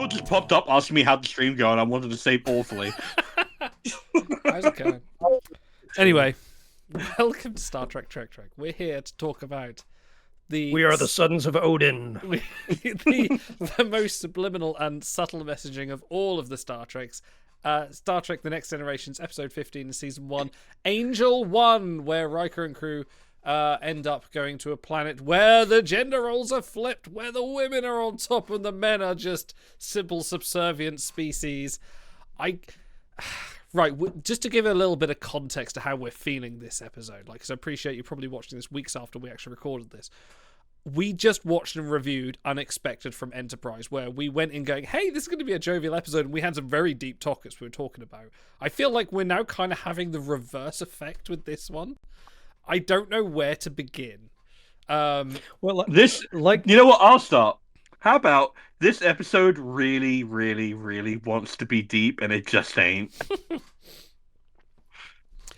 Todd just popped up asking me how the stream going. I wanted to say awfully. How's it going? Anyway, welcome to Star Trek Trek Trek. We're here to talk about We are the sons of Odin. the most subliminal and subtle messaging of all of the Star Treks. Star Trek The Next Generation's episode 15 in season 1, Angel 1, where Riker and crew end up going to a planet where the gender roles are flipped, where the women are on top and the men are just simple subservient species. Right, just to give a little bit of context to how we're feeling this episode, because I appreciate you probably watching this weeks after we actually recorded this. We just watched and reviewed Unexpected from Enterprise, where we went in going, hey, this is going to be a jovial episode, and we had some very deep topics we were talking about. I feel like we're now kind of having the reverse effect with this one. I don't know where to begin. Well, this, you know what? I'll start. How about this episode really, really, really wants to be deep, and it just ain't.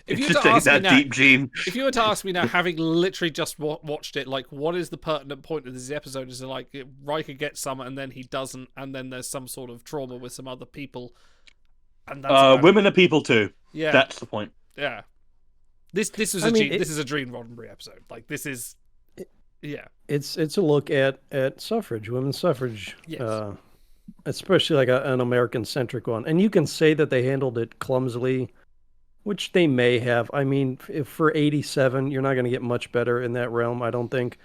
If It's you just were to ain't ask me that now, deep, Gene. if you were to ask me now, having literally just watched it, what is the pertinent point of this episode? Is it Riker gets some and then he doesn't, and then there's some sort of trauma with some other people, and that's women are people too. Yeah, that's the point. Yeah, this is this is a Gene Roddenberry episode. This is, yeah, it's a look at suffrage, women's suffrage. Yes. Especially an American-centric one. And you can say that they handled it clumsily, which they may have. I mean, if for 87, you're not going to get much better in that realm, I don't think.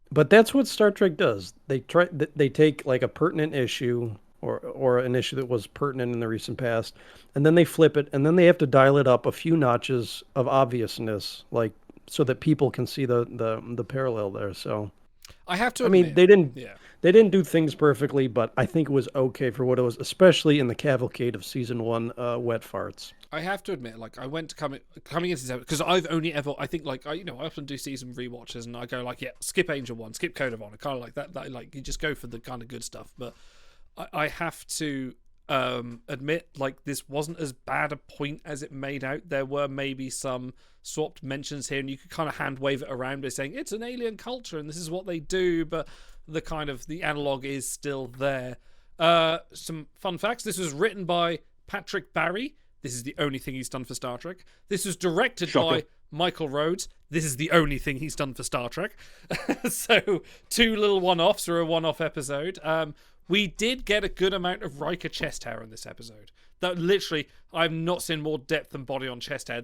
But that's what Star Trek does. They take a pertinent issue or an issue that was pertinent in the recent past, and then they flip it, and then they have to dial it up a few notches of obviousness, so that people can see the parallel there. So I have to admit, admit, they didn't do things perfectly, but I think it was okay for what it was, especially in the cavalcade of season 1 wet farts. I have to admit, I went to coming into this episode, because I've only ever, I think, I often do season rewatches, and I go skip Angel 1, skip Code of Honor, kind of like that, you just go for the kind of good stuff. But I have to admit, this wasn't as bad a point as it made out. There were maybe some swapped mentions here, and you could kind of hand wave it around by saying it's an alien culture and this is what they do, but the analog is still there. Some fun facts: this was written by Patrick Barry. This is the only thing he's done for Star Trek. This was directed by Michael Rhodes. This is the only thing he's done for Star Trek. So 2 little one-offs or a one-off episode. We did get a good amount of Riker chest hair in this episode. That literally, I've not seen more depth and body on chest hair.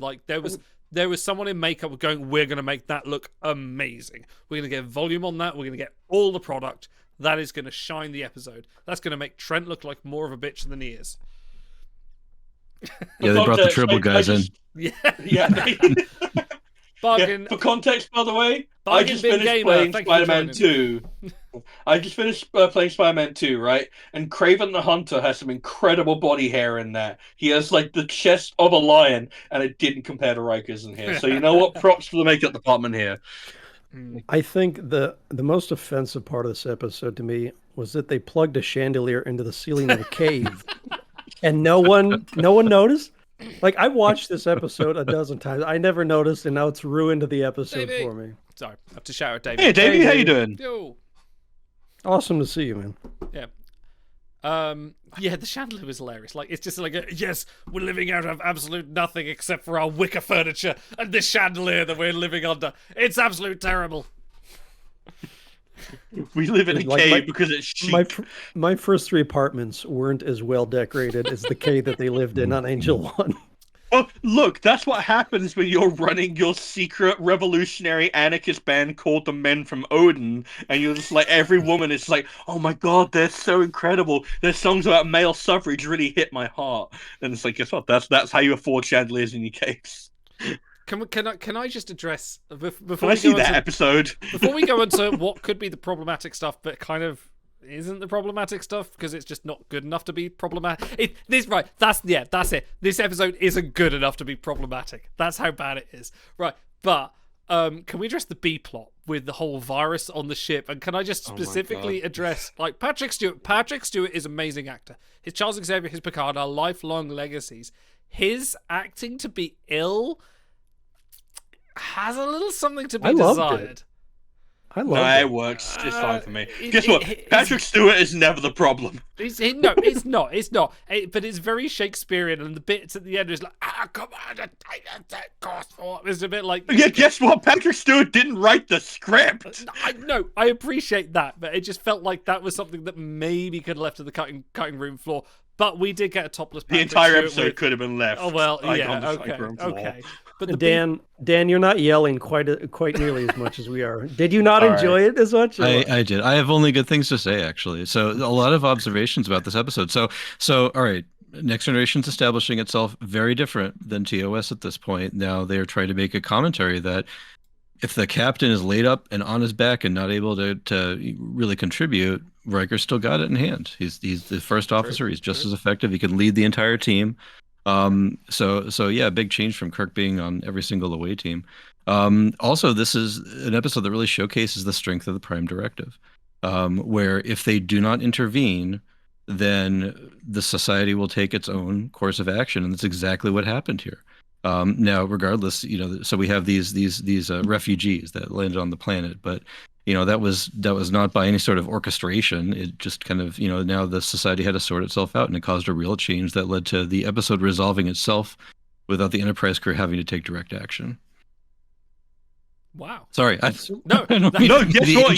There was someone in makeup going, we're going to make that look amazing. We're going to get volume on that. We're going to get all the product. That is going to shine the episode. That's going to make Trent look like more of a bitch than he is. Yeah, they brought the triple guys in. Yeah. Bargain. For context, by the way, I just Bargain bin finished gamer. playing Thank you for Spider-Man 2. I just finished playing Spider-Man 2, right? And Kraven the Hunter has some incredible body hair in there. He has the chest of a lion, and it didn't compare to Riker's in here. So you know what? Props for the makeup department here. I think the most offensive part of this episode to me was that they plugged a chandelier into the ceiling of a cave, and no one noticed. I watched this episode a dozen times. I never noticed, and now it's ruined the episode for me. Sorry, I have to shout at David. Hey, Davey, how you doing? Yo. Awesome to see you, man. Yeah. The chandelier was hilarious. It's just yes, we're living out of absolute nothing except for our wicker furniture and this chandelier that we're living under. It's absolute terrible. We live in a cave because it's chic. My first 3 apartments weren't as well decorated as the cave that they lived in on Angel 1. Well, look, that's what happens when you're running your secret revolutionary anarchist band called the Men from Odin, and you're just every woman is oh my god, they're so incredible. Their songs about male suffrage really hit my heart. And it's guess what? That's how you afford chandeliers in your caves. Can I just address before we go that episode? Before we go into what could be the problematic stuff, but kind of isn't the problematic stuff because it's just not good enough to be problematic. That's it. This episode isn't good enough to be problematic. That's how bad it is. Right, but can we address the B plot with the whole virus on the ship? And can I just specifically address Patrick Stewart? Patrick Stewart is an amazing actor. His Charles Xavier, his Picard are lifelong legacies. His acting to be ill has a little something to be desired. I No, loved it it. works. It's fine for me. It, Guess what? it's Patrick Stewart is never the problem. no, it's not. It's not. But it's very Shakespearean, and the bits at the end is like, come on, that cost for. It's a bit like, Yeah, guess what? Patrick Stewart didn't write the script. I know, I appreciate that, but it just felt like that was something that maybe could have left to the cutting room floor. But we did get a topless The Patrick entire Stewart episode with, could have been left. oh well, like, yeah, on the okay, cutting room floor. okay. But the Dan, you're not yelling quite nearly as much as we are. Did you not All enjoy it as much? Or what? I did. I have only good things to say, actually. So a lot of observations about this episode. So all right. Next Generation's establishing itself very different than TOS at this point. Now they're trying to make a commentary that if the captain is laid up and on his back and not able to really contribute, Riker's still got it in hand. He's the first officer. He's just as effective. He can lead the entire team. So yeah, big change from Kirk being on every single away team. Also, this is an episode that really showcases the strength of the Prime Directive, where if they do not intervene, then the society will take its own course of action, and that's exactly what happened here. Now, regardless, so we have these refugees that landed on the planet, but that was not by any sort of orchestration. It just kind of now the society had to sort itself out, and it caused a real change that led to the episode resolving itself without the Enterprise crew having to take direct action. Wow. Sorry, No, I don't mean No, to be guess the what?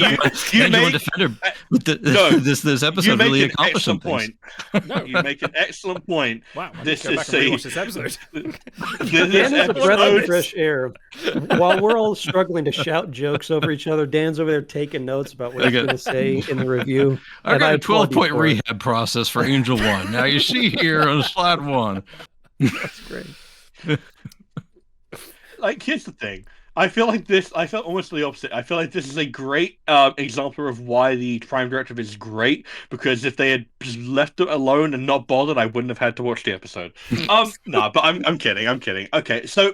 You Angela make Defender, uh, but no, this episode you make really an accomplished some excellent things. point. no. You make an excellent point. Wow, I need This to go back is and a rewatch this episode. Dan this is a breath of episode. fresh air. While we're all struggling to shout jokes over each other, Dan's over there taking notes about what he's Okay. going to say in the review. I and got a applaud you 12-point for it. rehab process for Angel One. Now you see here on slide one. That's great. Like, here's the thing. I feel almost the opposite. I feel like this is a great example of why the Prime Directive is great, because if they had just left it alone and not bothered, I wouldn't have had to watch the episode. No, but I'm kidding. I'm kidding. Okay, so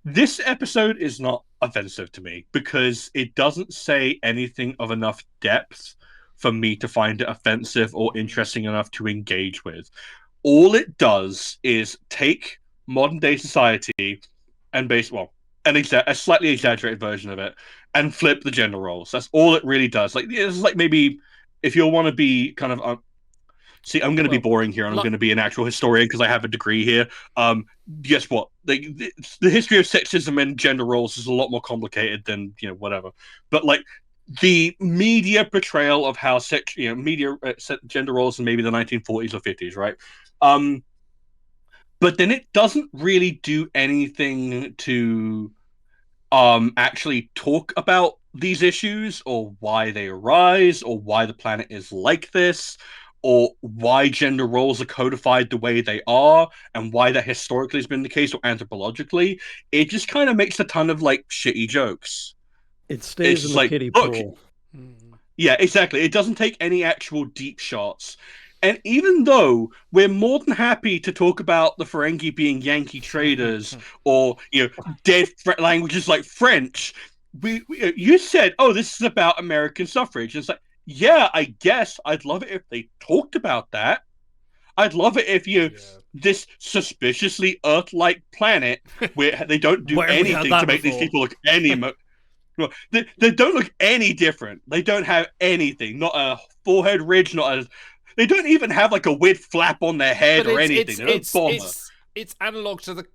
this episode is not offensive to me because it doesn't say anything of enough depth for me to find it offensive or interesting enough to engage with. All it does is take modern day society and a slightly exaggerated version of it and flip the gender roles. That's all it really does. Like, it's like maybe if you want to be kind of see, I'm going to be boring here, and I'm going to be an actual historian because I have a degree here. Guess what? The history of sexism and gender roles is a lot more complicated than whatever. But like the media portrayal of how gender roles in maybe the 1940s or 50s, right? But then it doesn't really do anything to actually talk about these issues or why they arise or why the planet is like this or why gender roles are codified the way they are and why that historically has been the case or anthropologically. It just kind of makes a ton of like shitty jokes. It stays in the kiddie pool. Yeah, exactly. It doesn't take any actual deep shots. And even though we're more than happy to talk about the Ferengi being Yankee traders or dead languages like French, you said, "Oh, this is about American suffrage." And it's like, yeah, I guess I'd love it if they talked about that. I'd love it if this suspiciously Earth-like planet where they don't do anything to make these people look well, they don't look any different. They don't have anything. Not a forehead ridge. They don't even have like a weird flap on their head or anything. It's analog to the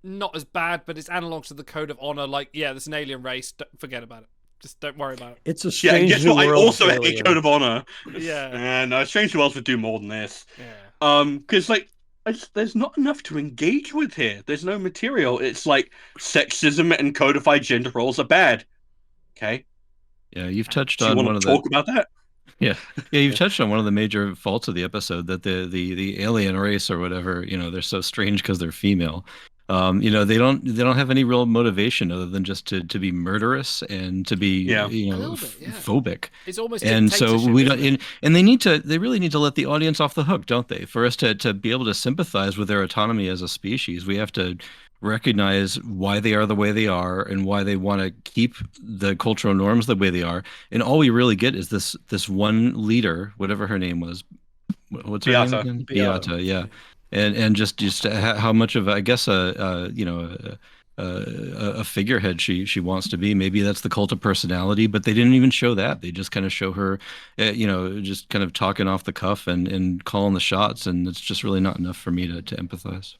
not as bad, but it's analog to the code of honor. Like, yeah, there's an alien race. Forget about it. Just don't worry about it. It's a strange guess new what? I world also failure. hate Code of Honor. Yeah. And Strange New Worlds would do more than this. Yeah. Because like there's not enough to engage with here. There's no material. It's like sexism and codified gender roles are bad. Okay. Yeah, you've touched Do you on want one to of talk the about that? you've touched on one of the major faults of the episode, that the alien race or whatever, they're so strange because they're female. They don't have any real motivation other than just to be murderous and to be A little bit, yeah. phobic. It's almost And so dictatorship, we isn't don't it? and they really need to let the audience off the hook, don't they? For us to be able to sympathize with their autonomy as a species, we have to recognize why they are the way they are and why they want to keep the cultural norms the way they are. And all we really get is this one leader, whatever her name was. What's her name again? Beata. Beata, yeah. And just how much of, I guess, a figurehead she wants to be. Maybe that's the cult of personality, but they didn't even show that. They just kind of show her, just kind of talking off the cuff and calling the shots, and it's just really not enough for me to empathize.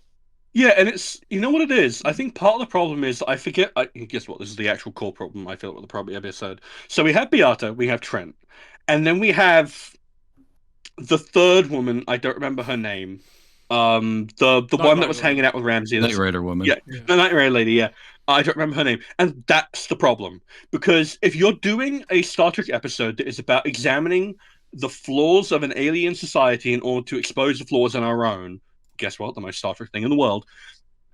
Yeah, and it's you know what it is. I think part of the problem is I forget. Guess what? This is the actual core problem. I feel with the problem episode. So we have Beata, we have Trent, and then we have the third woman. I don't remember her name. The Night one that was Rider hanging woman. out with Ramsey. Knight That's Rider woman. yeah, Yeah. the Night Rider lady. Yeah, I don't remember her name, and that's the problem because if you're doing a Star Trek episode that is about examining the flaws of an alien society in order to expose the flaws in our own, guess what? The most Star Trek thing in the world,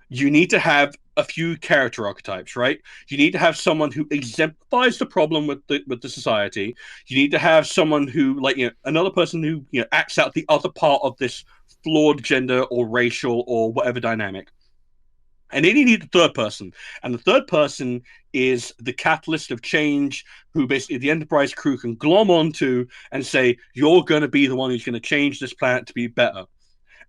you need to have a few character archetypes, right? You need to have someone who exemplifies the problem with the society. You need to have someone who, like, another person who acts out the other part of this flawed gender or racial or whatever dynamic. And then you need the third person. And the third person is the catalyst of change who basically the Enterprise crew can glom onto and say, you're going to be the one who's going to change this planet to be better.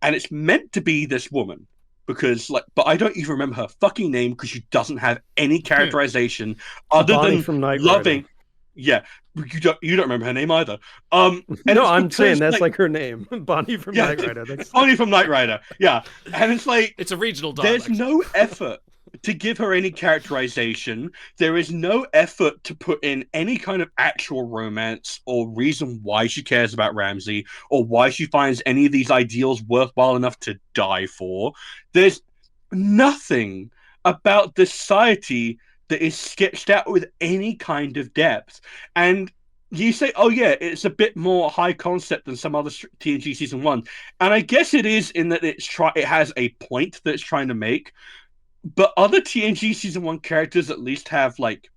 And it's meant to be this woman because but I don't even remember her fucking name because she doesn't have any characterization other Bonnie than from Knight loving. Rider. Yeah, you don't remember her name either. And No, it's I'm saying because, that's like her name, Bonnie from yeah, Knight Rider. That's Bonnie from Knight Rider. Yeah, and it's like It's a regional dialect. there's no effort to give her any characterization. There is no effort to put in any kind of actual romance or reason why she cares about Ramsey or why she finds any of these ideals worthwhile enough to die for. There's nothing about the society that is sketched out with any kind of depth. And you say, oh, yeah, it's a bit more high concept than some other TNG season one. And I guess it is in that it has a point that it's trying to make, but other TNG season one characters at least have like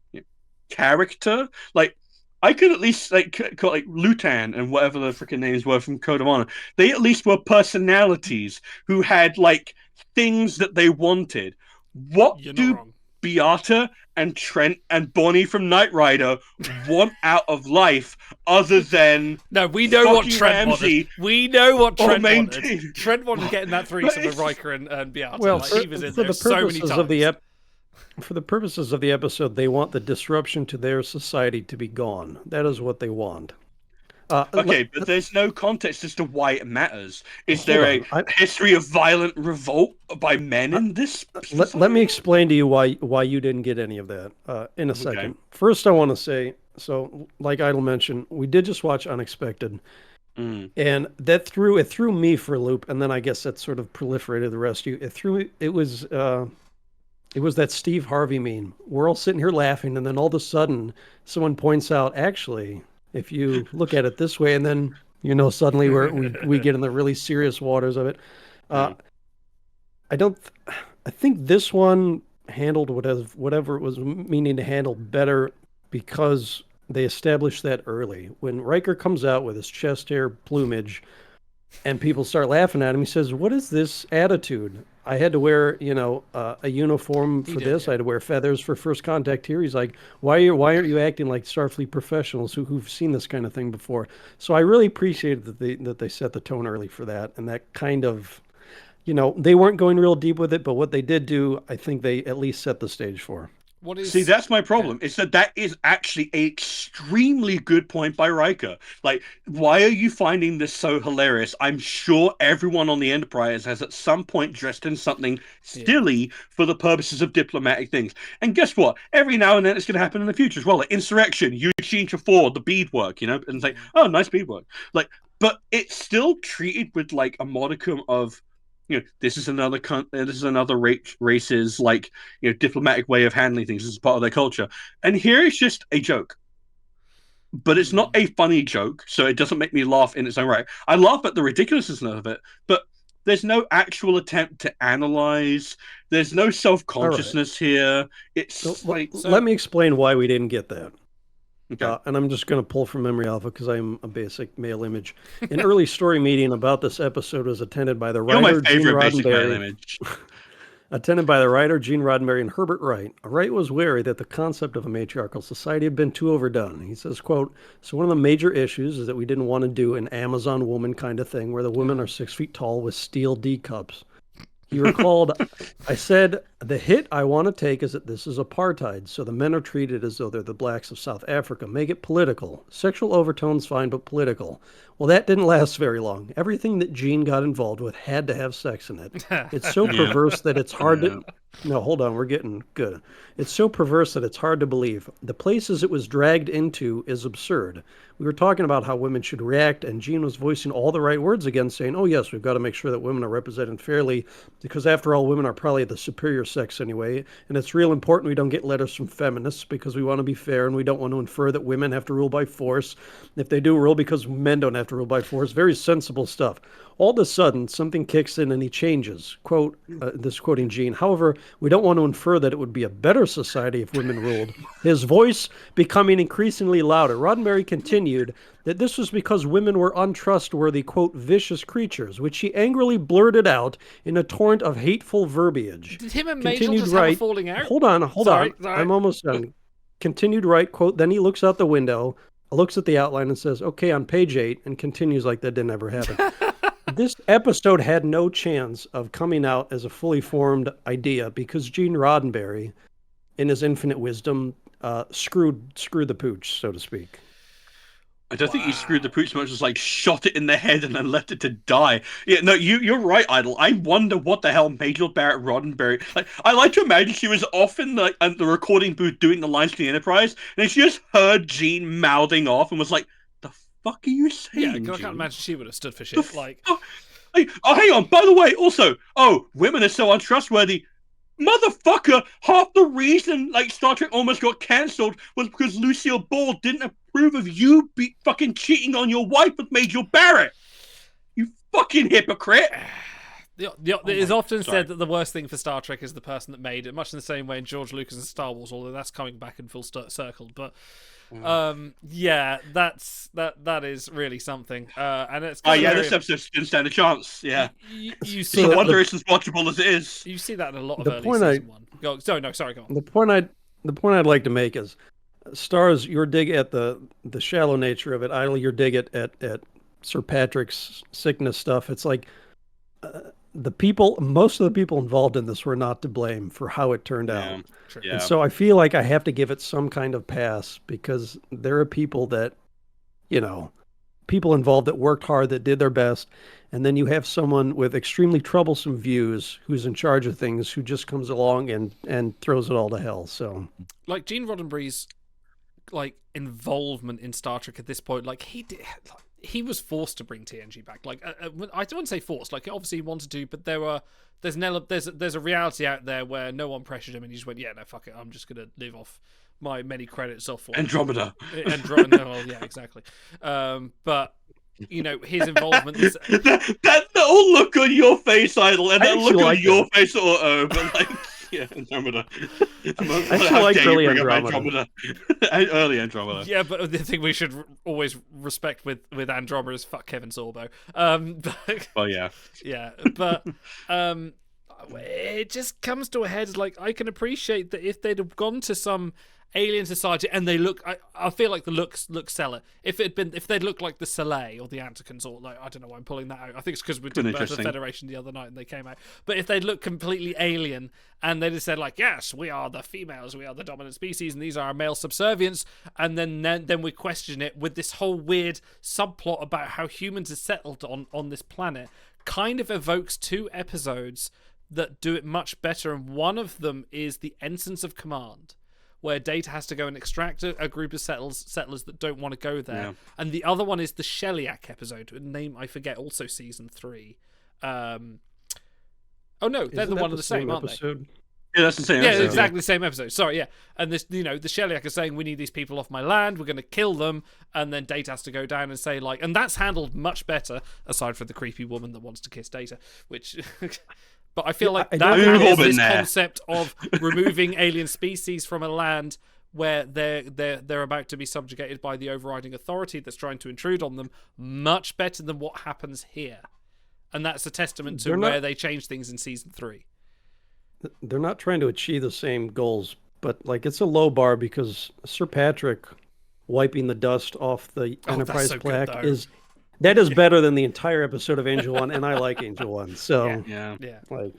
character. Like I could at least call like Lutan and whatever the freaking names were from Code of Honor. They at least were personalities who had like things that they wanted. What You're not do wrong. Beata and Trent and Bonnie from Knight Rider want out of life other than No, we know what fucking Trent Ramsey wanted. We know what Trent maintain- wanted. Trent wanted getting that threesome with Riker and Beata. well, like, for, he was in for there the so many purposes times. of the for the purposes of the episode, they want the disruption to their society to be gone. That is what they want. Okay, but there's no context as to why it matters. Is Hold there on. a history of violent revolt by men in this? Let me explain to you why you didn't get any of that in a second. First, I want to say, so like Idle mentioned, we did just watch Unexpected, and that threw me for a loop, and then I guess that sort of proliferated the rest of you. It was that Steve Harvey meme. We're all sitting here laughing, and then all of a sudden, someone points out, actually, if you look at it this way, and then suddenly we get in the really serious waters of it. I think this one handled whatever it was meaning to handle better because they established that early. When Riker comes out with his chest hair plumage and people start laughing at him, he says, "What is this attitude? I had to wear, a uniform for this. Yeah. I had to wear feathers for first contact here." He's like, why aren't you acting like Starfleet professionals who've seen this kind of thing before? So I really appreciated that they set the tone early for that, and that kind of, they weren't going real deep with it, but what they did do, I think they at least set the stage for. See, that's my problem. Is that is actually an extremely good point by Riker. Like, why are you finding this so hilarious? I'm sure everyone on the Enterprise has at some point dressed in something silly for the purposes of diplomatic things. And guess what? Every now and then it's going to happen in the future as well. Like insurrection, Eugene Trafort, the beadwork, and it's like, oh, nice beadwork. Like, but it's still treated with like a modicum of, this is another race's like diplomatic way of handling things. This is part of their culture, and here it's just a joke, but it's not a funny joke, so it doesn't make me laugh in its own right. I laugh at the ridiculousness of it, but there's no actual attempt to analyze. There's no self-consciousness here. It's let me explain why we didn't get that. Okay. And I'm just going to pull from memory alpha because I'm a basic male image. An early story meeting about this episode was attended by the You're my writer Gene favorite basic male Roddenberry. image. Attended by the writer Gene Roddenberry and Herbert Wright. Wright was wary that the concept of a matriarchal society had been too overdone. He says, quote, "So one of the major issues is that we didn't want to do an Amazon woman kind of thing where the women are 6 feet tall with steel D cups. He recalled, I said, the hit I want to take is that this is apartheid, so the men are treated as though they're the blacks of South Africa. Make it political. Sexual overtones, fine, but political. Well, that didn't last very long. Everything that Gene got involved with had to have sex in it. It's so Yeah. perverse that it's hard Yeah. to. No, hold on, we're getting good. It's so perverse that it's hard to believe. The places it was dragged into is absurd. We were talking about how women should react, and Gene was voicing all the right words again, saying, oh, yes, we've got to make sure that women are represented fairly, because after all, women are probably the superior sex anyway, and it's real important we don't get letters from feminists because we want to be fair and we don't want to infer that women have to rule by force. If they do rule because men don't have to rule by force, very sensible stuff. All of a sudden, something kicks in and he changes. Quote, this quoting Gene, however, we don't want to infer that it would be a better society if women ruled. His voice becoming increasingly louder. Roddenberry continued that this was because women were untrustworthy, quote, vicious creatures, which he angrily blurted out in a torrent of hateful verbiage. Did him and Majel Continued just have a right. falling out? Hold on. Sorry. I'm almost done. Continued right, quote, then he looks out the window, looks at the outline and says, okay, on page 8, and continues like that didn't ever happen. This episode had no chance of coming out as a fully formed idea because Gene Roddenberry, in his infinite wisdom, screwed the pooch, so to speak. I don't think he screwed the pooch so much as like shot it in the head and then left it to die. Yeah, no, you're right, Idol. I wonder what the hell Majel Barrett Roddenberry. Like, I like to imagine she was off in the recording booth doing the lines for the Enterprise, and she just heard Gene mouthing off and was like, "The fuck are you saying?" Yeah, 'cause I Gene? can't imagine she would have stood for shit. Like, Hey, oh, hang on. By the way, also, women are so untrustworthy. Motherfucker, half the reason like Star Trek almost got cancelled was because Lucille Ball didn't approve of you fucking cheating on your wife with Major Barrett. You fucking hypocrite. it is often sorry. said that the worst thing for Star Trek is the person that made it, much in the same way in George Lucas and Star Wars, although that's coming back in full circle. But yeah, that is really something. And it's This episode didn't stand a chance. Yeah. you see No that, wonder it's as watchable as it is. you see that in a lot of The early point season one. Go on. The point I'd like to make is, Stars, your dig at the shallow nature of it, Idle, your dig at Sir Patrick's sickness stuff. It's like most of the people involved in this were not to blame for how it turned out. True. Yeah. And so I feel like I have to give it some kind of pass because there are people that, people involved that worked hard, that did their best. And then you have someone with extremely troublesome views who's in charge of things who just comes along and throws it all to hell. So, Like Gene Roddenberry's like involvement in Star Trek at this point, like he was forced to bring TNG back. Like I don't want to say forced. Like obviously he wanted to, but there's a reality out there where no one pressured him, and he just went, yeah, no, fuck it, I'm just gonna live off my many credits off Andromeda. Well, yeah, exactly. But his involvement. That little look on your face, Idol, and I that actually look on like your that. face, but like, yeah, Andromeda. I actually like early Andromeda. Early Andromeda. Yeah, but the thing we should always respect with Andromeda is fuck Kevin Sorbo. But, Well, yeah. yeah, but it just comes to a head. Like I can appreciate that if they'd have gone to some alien society and they look, I feel like the looks sell it. If they'd looked like the Soleil or the Anticans, or like, I don't know why I'm pulling that out. I think it's because we did Birth of the Federation the other night and they came out. But if they'd looked completely alien and they just said like, yes, we are the females, we are the dominant species, and these are our male subservients, and then we question it with this whole weird subplot about how humans are settled on this planet, kind of evokes 2 episodes that do it much better, and one of them is the Ensigns of Command, where Data has to go and extract a group of settlers that don't want to go there. Yeah. And the other one is the Sheliak episode, a name I forget, also season 3. Oh no, they're the one and the same, aren't they? Yeah, that's the same episode. Yeah, exactly the same episode. Sorry, yeah. And this, the Sheliak are saying, we need these people off my land, we're going to kill them, and then Data has to go down and say, like, and that's handled much better, aside from the creepy woman that wants to kiss Data, which... But I feel like that is this concept of removing alien species from a land where they're about to be subjugated by the overriding authority that's trying to intrude on them, much better than what happens here. And that's a testament to where they change things in season 3. They're not trying to achieve the same goals, but like it's a low bar because Sir Patrick wiping the dust off the Enterprise plaque is better than the entire episode of Angel One, and I like Angel One. So yeah. like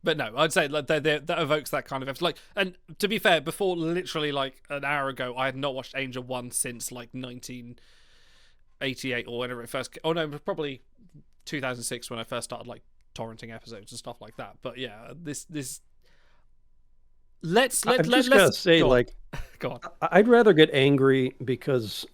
But no, I'd say like that evokes that kind of episode. Like, and to be fair, before literally like an hour ago, I had not watched Angel 1 since like 1988 or whenever it first. Oh no, probably 2006 when I first started like torrenting episodes and stuff like that. But yeah, this let's gotta say, go on. like, Go on. I'd rather get angry because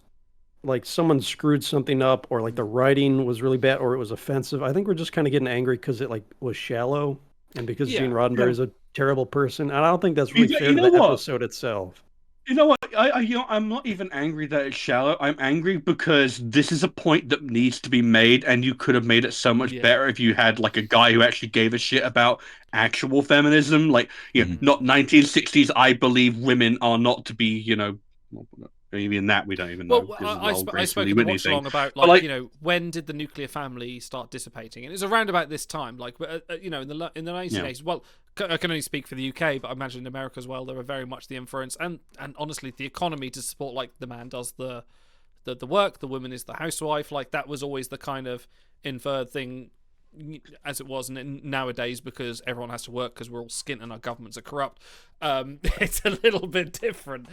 like someone screwed something up, or like the writing was really bad, or it was offensive. I think we're just kind of getting angry because it like was shallow, and because Yeah. Gene Roddenberry is a terrible person. And I don't think that's really fair You to know the what? episode itself. You know what? I'm not even angry that it's shallow. I'm angry because this is a point that needs to be made, and you could have made it so much Yeah. better if you had like a guy who actually gave a shit about actual feminism, like not 1960s. I believe women are not to be, well, even that we don't even know Well, because of the whole I Grace spoke Lee in the Whitney watch thing. along about But like, like, when did the nuclear family start dissipating? And it was around about this time, like in the 1980s. Well, I can only speak for the UK, but I imagine in America as well, there were very much the inference and honestly the economy to support, like the man does the work, the woman is the housewife. Like that was always the kind of inferred thing, as it was nowadays, because everyone has to work because we're all skint and our governments are corrupt. It's a little bit different,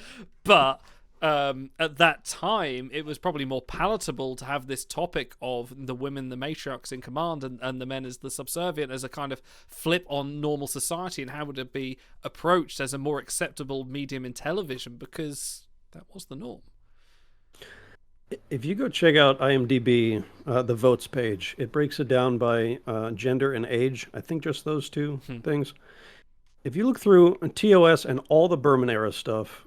but at that time it was probably more palatable to have this topic of the women, the matriarchs in command, and the men as the subservient, as a kind of flip on normal society, and how would it be approached as a more acceptable medium in television, because that was the norm. If you go check out IMDb, the votes page, it breaks it down by gender and age. I think just those two things. If you look through TOS and all the Berman era stuff,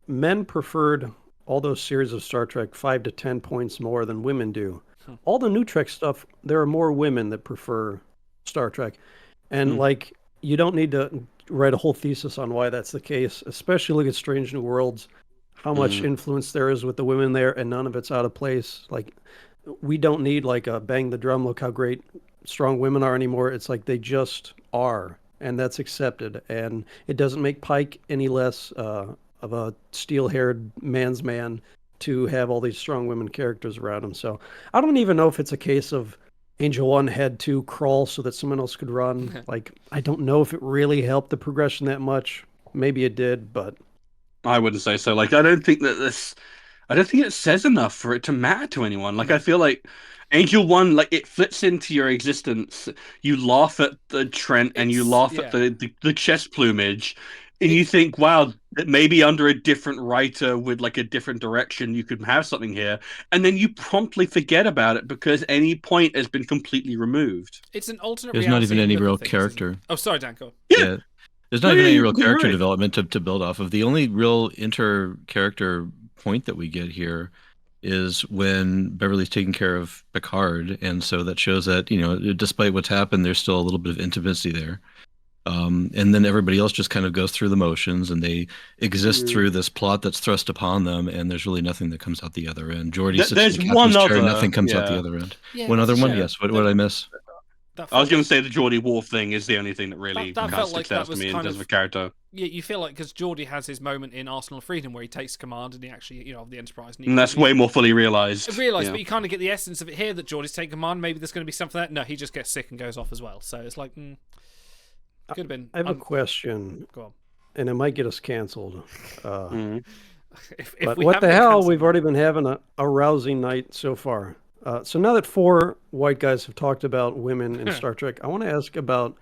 men preferred all those series of Star Trek 5 to 10 points more than women do. All the new Trek stuff, there are more women that prefer Star Trek. And like, you don't need to write a whole thesis on why that's the case, especially look at Strange New Worlds, how much influence there is with the women there, and none of it's out of place. Like, we don't need like a bang the drum, look how great strong women are anymore. It's like they just are, and that's accepted. And it doesn't make Pike any less of a steel-haired man's man to have all these strong women characters around him. So I don't even know if it's a case of Angel 1 had to crawl so that someone else could run. Like, I don't know if it really helped the progression that much. Maybe it did, but I wouldn't say so. Like, I don't think it says enough for it to matter to anyone. Like, I feel like Angel One, like, it fits into your existence. You laugh at the Trent and you laugh at the chest plumage, and you think, wow, that maybe under a different writer with like a different direction, you could have something here. And then you promptly forget about it because any point has been completely removed. It's an alternate There's reality. not even any look at real things, character. Oh, sorry, Dan, go on. Yeah. There's not even any real character right. development to build off of. The only real inter-character point that we get here is when Beverly's taking care of Picard, and so that shows that, despite what's happened, there's still a little bit of intimacy there. And then everybody else just kind of goes through the motions, and they exist through this plot that's thrust upon them, and there's really nothing that comes out the other end. Geordi sits There's in the one captain's chair, other, nothing comes out the yeah. other end. Yeah, One other one, sure. yes. What did I miss? I was going to say the Geordie Wolf thing is the only thing that really That kind of felt like sticks that out to was me in kind terms of- of a character. Yeah, you feel like because Geordie has his moment in Arsenal of Freedom where he takes command and he actually, of the Enterprise. And that's way more fully realized. But you kind of get the essence of it here that Geordie's taking command. Maybe there's going to be something that no, he just gets sick and goes off as well. So it's like, could have been. I have a question, Go on. and it might get us canceled. If But we what have the been hell? cancelled- We've already been having a rousing night so far. So now that 4 white guys have talked about women in Star Trek, I want to ask about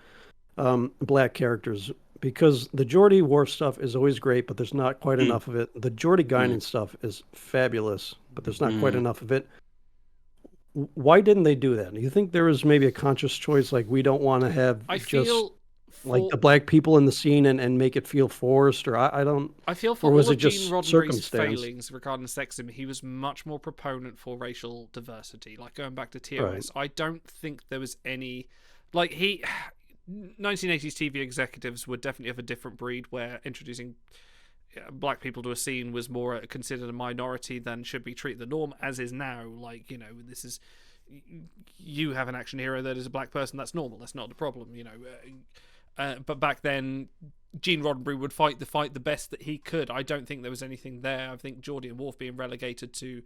black characters, because the Geordie Worf stuff is always great, but there's not quite enough of it. The Geordie Guinan stuff is fabulous, but there's not quite enough of it. Why didn't they do that? Do you think there was maybe a conscious choice, like we don't want to have I just feel like the black people in the scene and make it feel forced, or I don't. I feel for or was all it of Gene just Roddenberry's circumstance? failings regarding sexism, he was much more proponent for racial diversity. Like going back to TOS, I don't think there was any, like 1980s TV executives were definitely of a different breed, where introducing black people to a scene was more considered a minority than should be treated the norm, as is now. Like, this is, you have an action hero that is a black person, that's normal, that's not the problem, but back then Gene Roddenberry would fight the best that he could. I don't think there was anything there. I think Geordie and Worf being relegated to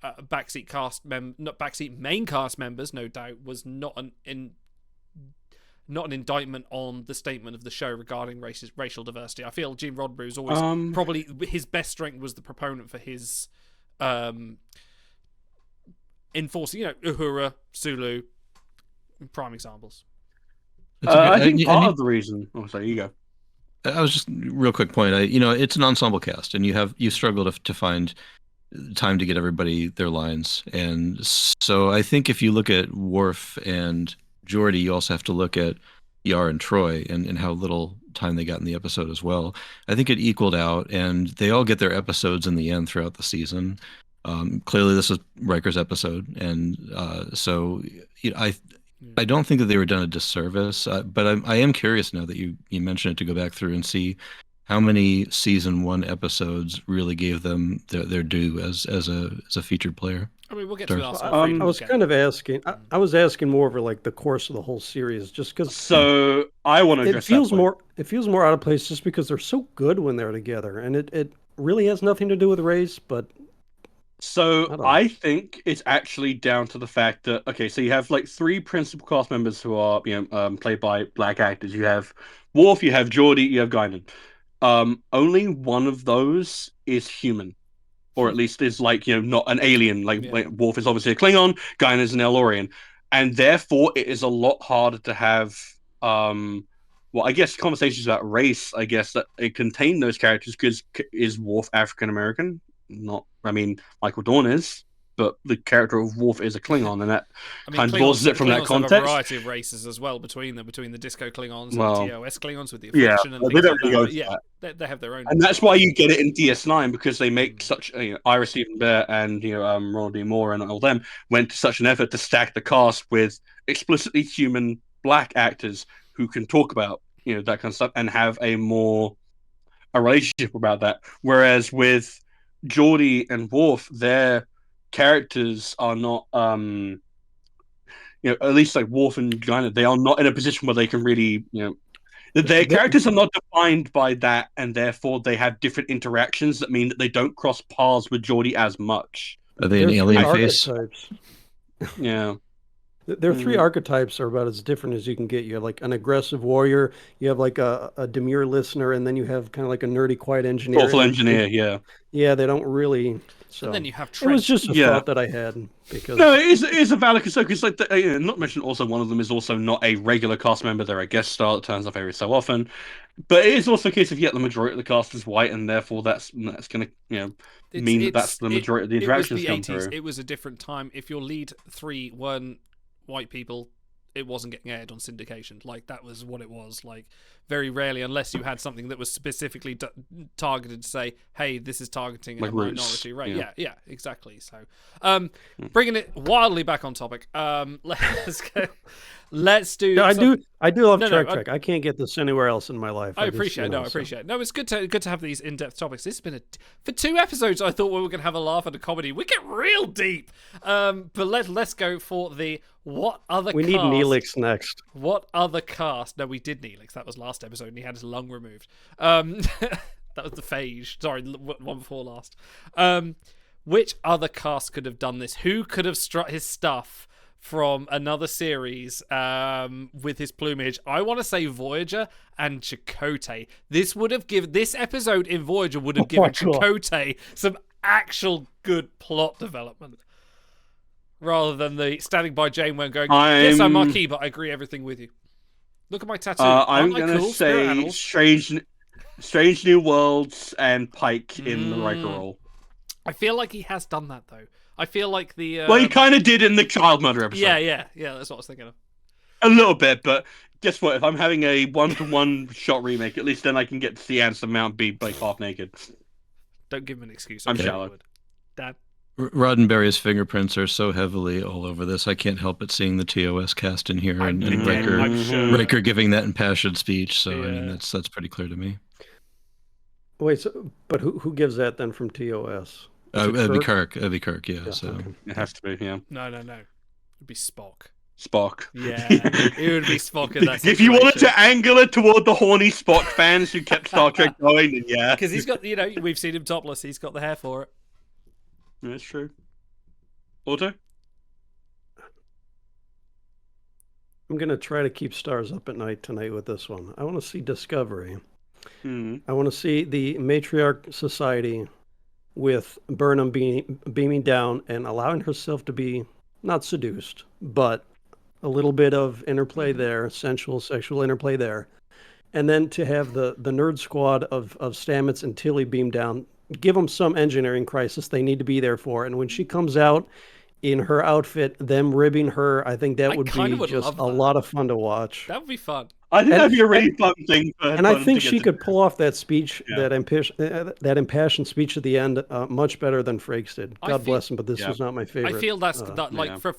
backseat main cast members, no doubt, was not not an indictment on the statement of the show regarding racial diversity. I feel Gene Roddenberry was always probably his best strength was the proponent for his enforcing, Uhura, Sulu, prime examples. I think part of the reason. Oh, sorry, you go. I was just real quick point. It's an ensemble cast, and you struggle to find time to get everybody their lines, and so I think if you look at Worf and Geordi, you also have to look at Yar and Troy and how little time they got in the episode as well. I think it equaled out, and they all get their episodes in the end throughout the season. Clearly, this is Riker's episode, and so I don't think that they were done a disservice, but I am curious now that you mentioned it to go back through and see how many season 1 episodes really gave them their due as a featured player. I mean, we'll get to that. I was kind of asking. I was asking more over like the course of the whole series, just because. So I want to. It feels more. It feels more out of place just because they're so good when they're together, and it really has nothing to do with race, but. So I think it's actually down to the fact that so you have like 3 principal cast members who are played by black actors. You have Worf, you have Geordi, you have Guinan. Only one of those is human, or at least is like not an alien. Like Worf is obviously a Klingon, Guinan is an Elorian, and therefore it is a lot harder to have I guess conversations about race. I guess that it contain those characters because is Worf African American? Not, I mean, Michael Dorn is, but the character of Worf is a Klingon, and that kind of draws it from that context. Have a variety of races as well between the Disco Klingons and the TOS Klingons with the affliction and they don't things really like that. Yeah, they have their own, and that's why you get it in DS9 because they make such. Ira Stephen Bear and Ronald D. Moore and all them went to such an effort to stack the cast with explicitly human black actors who can talk about that kind of stuff and have a relationship about that. Whereas with Geordi and Worf, their characters are not, at least like Worf and Guinan, they are not in a position where they can really, their characters are not defined by that, and therefore they have different interactions that mean that they don't cross paths with Geordi as much. Are they an alien face? Yeah. Their 3 archetypes are about as different as you can get. You have like an aggressive warrior, you have like a demure listener, and then you have kind of like a nerdy, quiet engineer. Thoughtful engineer, yeah. Yeah, they don't really. So and then you have Trent. It was just a thought that I had because no, it is a valid concern because like not mentioned. Also, one of them is also not a regular cast member; they're a guest star that turns up every so often. But it is also a case of the majority of the cast is white, and therefore that's going to mean that's the majority of the interactions come through. It was a different time. If your lead 3 weren't white people, it wasn't getting aired on syndication. Like that was what it was. Like very rarely, unless you had something that was specifically targeted to say, "Hey, this is targeting a minority race." Yeah, exactly. So, bringing it wildly back on topic. Let's go. Let's do. I do love Trek. I can't get this anywhere else in my life. I appreciate it. I appreciate it. No, it's good to have these in-depth topics. This has been for 2 episodes. I thought we were going to have a laugh at a comedy. We get real deep. But let's go for the what other. We need Neelix next. What other cast? No, we did Neelix. That was last episode, and he had his lung removed. That was the phage. Sorry, one before last. Which other cast could have done this? Who could have struck his stuff from another series with his plumage? I want to say Voyager and Chakotay. This episode in Voyager would have given Chakotay some actual good plot development, rather than the standing by Janeway and going, "Yes, I'm Marquis, but I agree everything with you." Look at my tattoo. I'm going to say Strange New Worlds and Pike in the Riker role. I feel like he has done that though. I feel like the well, he kind of did in the Child Murder episode. Yeah. That's what I was thinking of. A little bit, but guess what? If I'm having a 1-to-1 shot remake, at least then I can get to see Anson Mount be like half naked. Don't give him an excuse. I'm shallow. Dad. Roddenberry's fingerprints are so heavily all over this. I can't help but seeing the TOS cast in here and Riker giving that impassioned speech. So I mean, that's pretty clear to me. Wait, but who gives that then from TOS? It'd be Kirk. It'd be Kirk. Yeah. So okay. It has to be. Yeah. No. It'd be Spock. Yeah, it would be Spock in that situation. If you wanted to angle it toward the horny Spock fans who kept Star Trek going, then yeah. Because he's got, we've seen him topless. He's got the hair for it. That's true. Otto? I'm gonna try to keep stars up at night tonight with this one. I want to see Discovery. Hmm. I want to see the matriarch society with Burnham beaming down and allowing herself to be not seduced, but a little bit of interplay there, sensual, sexual interplay there. And then to have the nerd squad of Stamets and Tilly beam down, give them some engineering crisis they need to be there for. And when she comes out in her outfit, them ribbing her, I think that I would kind be of would just love a that. lot of fun to watch. That would be fun. I think And that'd be a really and fun thing and I for them think to get she to could do. pull off that speech, Yeah. that impassioned speech at the end, much better than Frakes did. I God feel bless him, but this Yeah. was not my favorite. I feel that's that like Yeah. for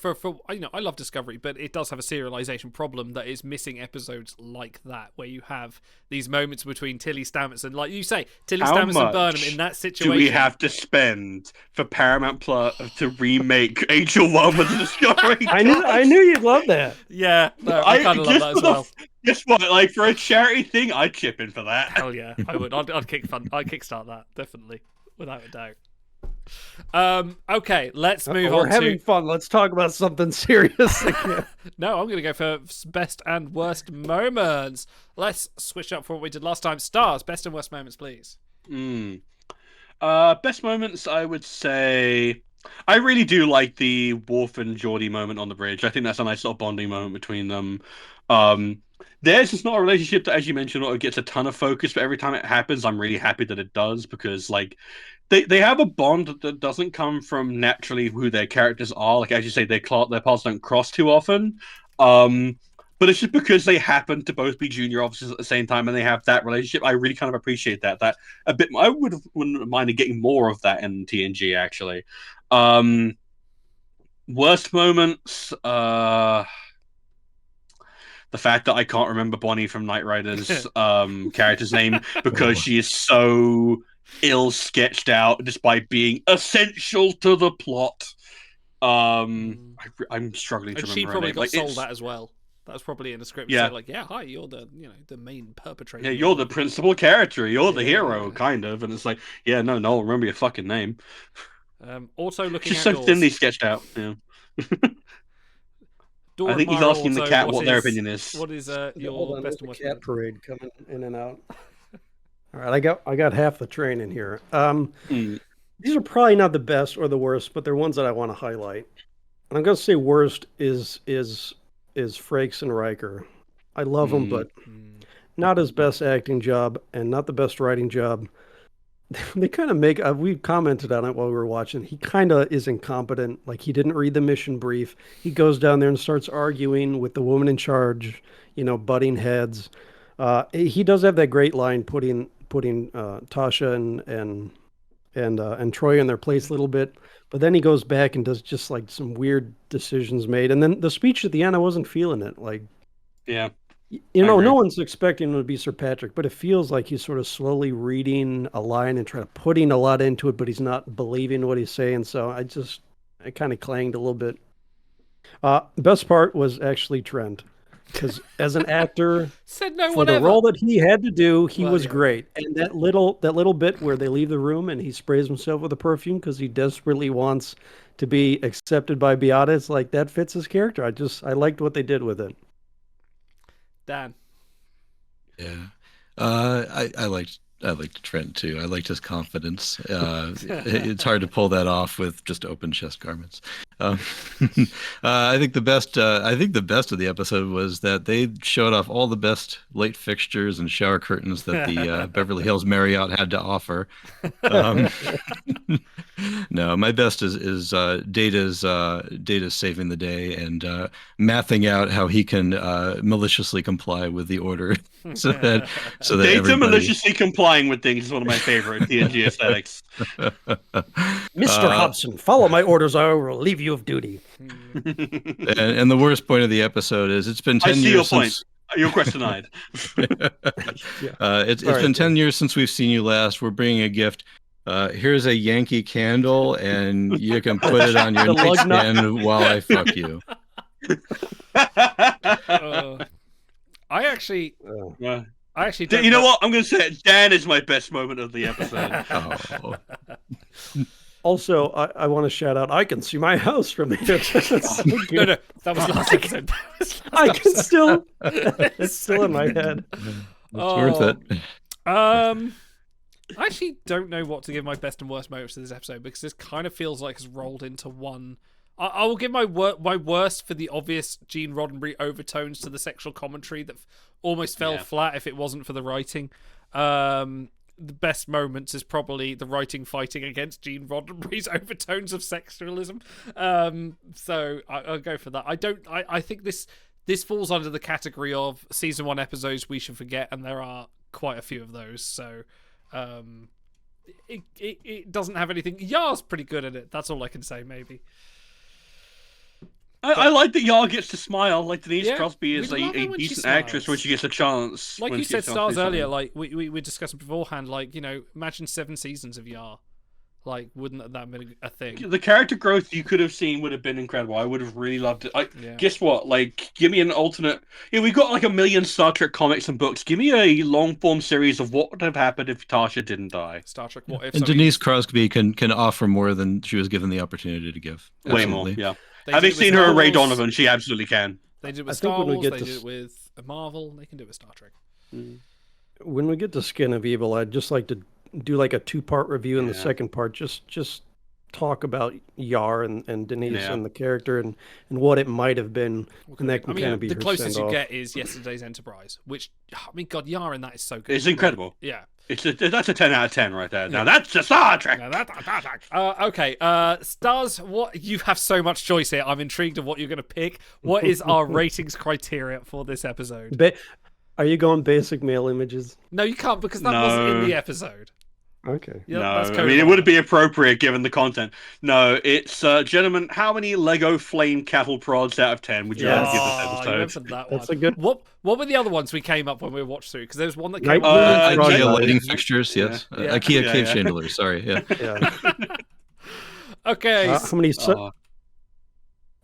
I love Discovery, but it does have a serialization problem that is missing episodes like that where you have these moments between Tilly Stamets and, like you say, Tilly How Stamets and Burnham much in that do situation. we have to spend for Paramount Plus to remake Angel One with the Discovery I knew you'd love that. Yeah, no, I kind of love that as well. Guess what? Like for a charity thing, I'd chip in for that. Hell yeah, I would. I'd kickstart that definitely, without a doubt. Okay, let's move We're on having to. fun. Let's talk about something serious again. No, I'm going to go for best and worst moments. Let's switch up from what we did last time. Stars, best and worst moments, please. Best moments, I would say. I really do like the Worf and Geordie moment on the bridge. I think that's a nice little bonding moment between them. Um, Theirs is not a relationship that, as you mentioned, gets a ton of focus, but every time it happens, I'm really happy that it does because, like, they have a bond that doesn't come from naturally who their characters are. Like as you say, their paths don't cross too often. But it's just because they happen to both be junior officers at the same time and they have that relationship. I really kind of appreciate that. That a bit. I wouldn't mind getting more of that in TNG actually. Um, Worst moments. The fact that I can't remember Bonnie from Knight Rider's character's name because she is so ill sketched out despite being essential to the plot. I'm struggling to And remember she her probably name. got Like, sold that as well. That was probably in the script. Yeah. Say like, yeah, hi, you're the main perpetrator. Yeah, you're the principal character. You're the Yeah. hero, kind of. And it's like, yeah, no, remember your fucking name. Also looking Just so outdoors. thinly sketched out. Yeah. Dora I think he's Mara asking the also, cat what their opinion is. What is Hold your on, best there's and a worst cat moment? parade coming in and out. All right, I got half the train in here. Mm, These are probably not the best or the worst, but they're ones that I want to highlight. And I'm gonna say worst is Frakes and Riker. I love them, but not his best acting job and not the best writing job. They kind of make we commented on it while we were watching. He kind of is incompetent. Like he didn't read the mission brief. He goes down there and starts arguing with the woman in charge, butting heads. He does have that great line putting Tasha and Troy in their place a little bit. But then he goes back and does just like some weird decisions made. And then the speech at the end, I wasn't feeling it. Like, yeah. no agree. one's expecting him to be Sir Patrick, but it feels like he's sort of slowly reading a line and trying to putting a lot into it, but he's not believing what he's saying. So I kind of clanged a little bit. Best part was actually Trent, because as an actor, Said no for one the ever. role that he had to do, he Well, was yeah. great. And that little bit where they leave the room and he sprays himself with a perfume because he desperately wants to be accepted by Beata, it's like that fits his character. I liked what they did with it. Dan. Yeah. I liked Trent too. I liked his confidence. It's hard to pull that off with just open chest garments. Um, I think the best of the episode was that they showed off all the best light fixtures and shower curtains that the Beverly Hills Marriott had to offer. No, my best is Data's saving the day and mathing out how he can maliciously comply with the order so that Data everybody... maliciously complying with things is one of my favorite TNG aesthetics. Mr. Hobson, follow my orders or I will relieve you of duty. and the worst point of the episode is it's been 10 I see years your since... point. Your question denied. It's been 10 years since we've seen you last. We're bringing a gift. Here's a Yankee candle, and you can put it on your The lug nut. nightstand while I fuck you. I actually don't You know what? I'm going to say it. Dan is my best moment of the episode. Oh. Also, I want to shout out. I can see my house from here. That's so good. No, that was last episode. I can still. It's still in my head. It's worth it. I actually don't know what to give my best and worst moments to this episode, because this kind of feels like it's rolled into one. I will give my worst for the obvious Gene Roddenberry overtones to the sexual commentary that almost fell flat if it wasn't for the writing. The best moments is probably the writing fighting against Gene Roddenberry's overtones of sexualism. So I'll go for that. I think this falls under the category of season 1 episodes we should forget, and there are quite a few of those. So it doesn't have anything. Yar's pretty good at it. That's all I can say. Maybe. I like that Yar gets to smile. Like Denise Yeah, Crosby is we love it a when she decent actress when smiles. she gets a chance. Like when you she said, gets a chance to Stars do earlier, something. like we were discussing beforehand, like, imagine 7 seasons of Yar. Like, wouldn't that have been a thing? The character growth you could have seen would have been incredible. I would have really loved it. Yeah. Guess what? Like, give me an alternate. Yeah, we've got like a million Star Trek comics and books. Give me a long form series of what would have happened if Tasha didn't die. Star Trek What If. And Denise Crosby can offer more than she was given the opportunity to give. Way more, Absolutely. yeah. They Having did it with seen her Star in Ray Wars, Donovan, she absolutely can. They did it I with think Star when we Wars, get they to did it with Marvel, they can do it with Star Trek. When we get to Skin of Evil, I'd just like to do like a 2-part review. In the Yeah. second part, just talk about Yar and Denise Yeah. and the character and what it might have been, and that can kind of be the her closest you send-off. get is Yesterday's Enterprise, which, God, Yar in that is so good. It's incredible. Yeah. That's a 10 out of 10 right there. Now that's a Star Trek. Okay, Stars, what you have so much choice here. I'm intrigued of what you're going to pick. What is our ratings criteria for this episode? Are you going basic male images? No, you can't, because that wasn't in No. the episode. Okay. Yeah, No, that's I code mean, it of wouldn't honor. be appropriate given the content. No, it's, gentlemen, how many Lego flame cattle prods out of 10 would you Yes. rather give Oh, this you episode? went for that one. That's a good. What were the other ones we came up when we watched through? Because there was one that Night came up. Blue IKEA Frog lighting Night. fixtures, yes. Yeah. IKEA Yeah, cave yeah. chandeliers, sorry, yeah. Yeah. Okay. How many?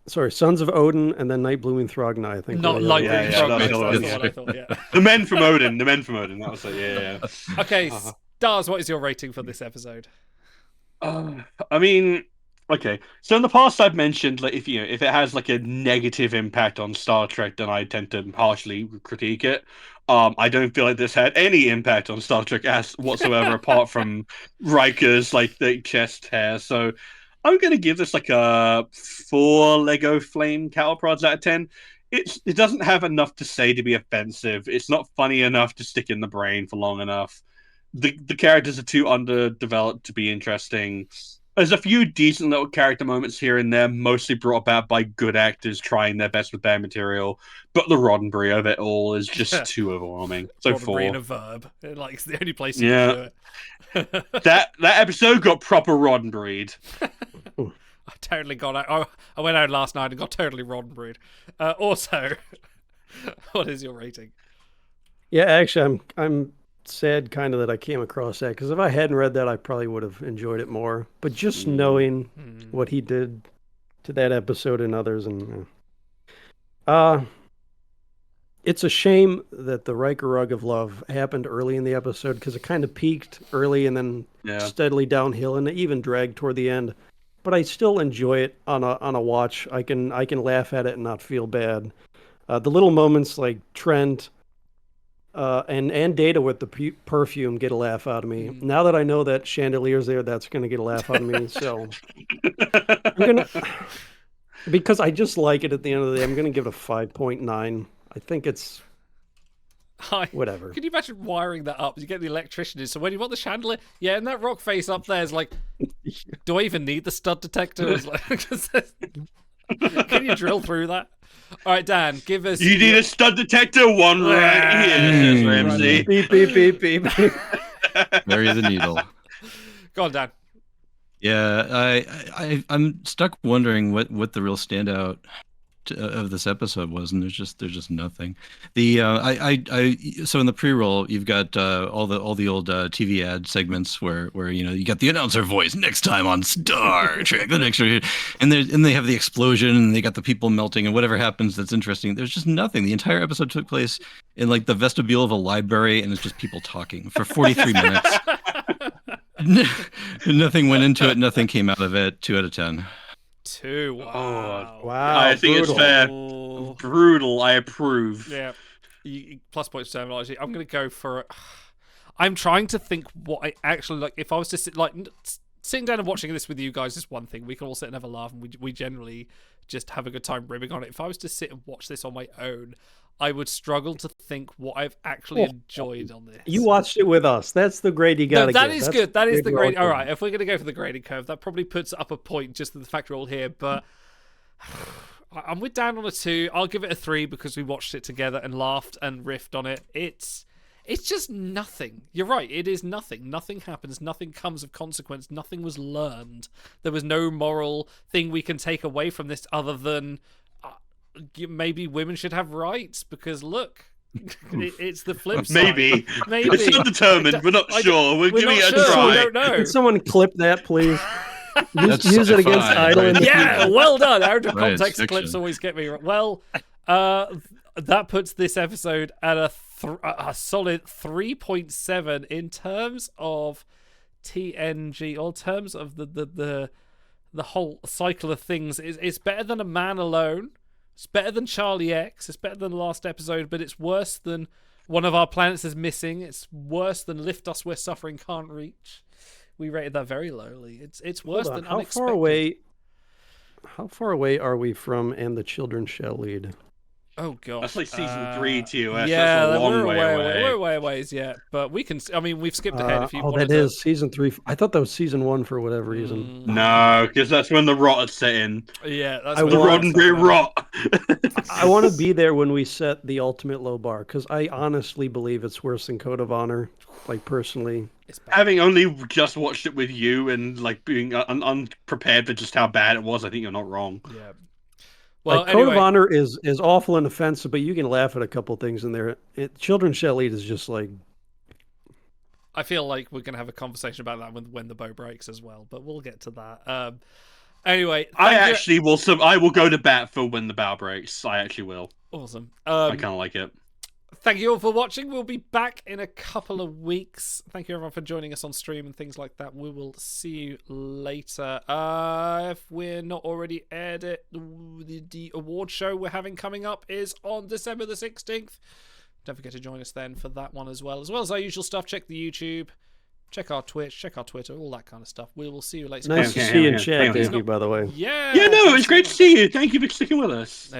Sorry, Sons of Odin and then Night Blooming Throgna. I think. Not were the Light other Green yeah, Frog. that's That's the what one. I thought, yeah. The men from Odin. That was it, yeah. Okay, Stars, what is your rating for this episode? I mean, okay. So in the past, I've mentioned like if it has like a negative impact on Star Trek, then I tend to harshly critique it. I don't feel like this had any impact on Star Trek as whatsoever, apart from Riker's like the chest hair. So I'm gonna give this like a 4 Lego flame cattle prods out of 10. It doesn't have enough to say to be offensive. It's not funny enough to stick in the brain for long enough. The characters are too underdeveloped to be interesting. There's a few decent little character moments here and there, mostly brought about by good actors trying their best with bad material. But the Roddenberry of it all is just too overwhelming. So Roddenberry in 4. a verb. Like, it's the only place you Yeah. can do it. That episode got proper Roddenberried. I totally got out. I went out last night and got totally Roddenberried. Also, what is your rating? Yeah, actually, I'm sad kind of that I came across that, because if I hadn't read that, I probably would have enjoyed it more. But just knowing what he did to that episode and others, and it's a shame that the Riker Rug of Love happened early in the episode, because it kind of peaked early and then steadily downhill, and it even dragged toward the end. But I still enjoy it on a watch. I can laugh at it and not feel bad. The little moments like Trent and Data with the perfume get a laugh out of me. Now that I know that Chandelier's there, that's going to get a laugh out of me. So I'm gonna, because I just like it. At the end of the day, I'm going to give it a 5.9. I think it's whatever. Can you imagine wiring that up? You get the electrician in, so when you want the chandelier, yeah, and that rock face up there is like, do I even need the stud detector? It's like, can you drill through that? All right, Dan, give us. You need a stud detector, one right here, says Ramsey. Beep beep beep beep. Bury the needle. Go on, Dan. Yeah, I'm stuck wondering what the real standout of this episode was, and there's just nothing. The so in the pre-roll you've got all the old TV ad segments where you got the announcer voice next time on Star Trek, the next and they have the explosion and they got the people melting and whatever happens that's interesting. There's just nothing. The entire episode took place in like the vestibule of a library, and it's just people talking for 43 minutes. Nothing went into it. Nothing came out of it. 2 out of 10. 2. Oh, Wow. Wow, I think brutal. it's fair. Oh. Brutal. I approve. Yeah. Plus points for terminology. I'm going to go for. I'm trying to think what I actually like. If I was to sit sitting down and watching this with you guys is one thing. We can all sit and have a laugh, and we generally just have a good time ribbing on it. If I was to sit and watch this on my own, I would struggle to think what I've actually enjoyed on this. You watched it with us. That's the grade you got to No, that give. is That's good. That is the grade. All welcome. right, if we're going to go for the grading curve, that probably puts up a point just to the fact we're all here. But I'm with Dan on a 2. I'll give it a 3 because we watched it together and laughed and riffed on it. It's just nothing. You're right. It is nothing. Nothing happens. Nothing comes of consequence. Nothing was learned. There was no moral thing we can take away from this other than maybe women should have rights because look, it's the flip side. Maybe. Maybe. It's undetermined. We're not sure. We're giving it a try. We don't know. Can someone clip that, please? That's Use it against sci-fi, Idle. right? Yeah, well done. Out of Right, it's context clips fiction. always get me wrong. Well, that puts this episode at a solid 3.7 in terms of TNG, or terms of the whole cycle of things. It's better than A Man Alone. It's better than Charlie X. It's better than the last episode, but it's worse than One of Our Planets is Missing. It's worse than Lift Us Where Suffering Can't Reach. We rated that very lowly. It's worse than How unexpected. How far away are we from And the Children Shall Lead? Oh god, That's like season 3 TOS. Yeah, That's a long we're way away. We're way ways yet, but we can. I mean, we've skipped ahead. If you Oh, wanted that to. is season 3. I thought that was season 1 for whatever reason. No, because that's when the rot is set in. Yeah, that's I when The want- Roddenberry rot. I want to be there when we set the ultimate low bar because I honestly believe it's worse than Code of Honor. Like personally, It's bad. Having only just watched it with you and like being unprepared for just how bad it was, I think you're not wrong. Yeah. Well, like, Code anyway, of Honor is awful and offensive, but you can laugh at a couple things in there. Children Shall Lead is just like, I feel like we're gonna have a conversation about that when the bow breaks as well, but we'll get to that. Anyway, I will go to bat for when the bow breaks. I actually will. awesome. I kind of like it. Thank you all for watching. We'll be back in a couple of weeks. Thank you everyone for joining us on stream and things like that. We will see you later. If we're not already aired it, the award show we're having coming up is on December the 16th. Don't forget to join us then for that one as well as our usual stuff. Check the YouTube, check our Twitch, check our Twitter, all that kind of stuff. We will see you later. nice to see you in chat, Davey, by the way. Yeah. Yeah, no, it was great to see you. Thank you for sticking with us.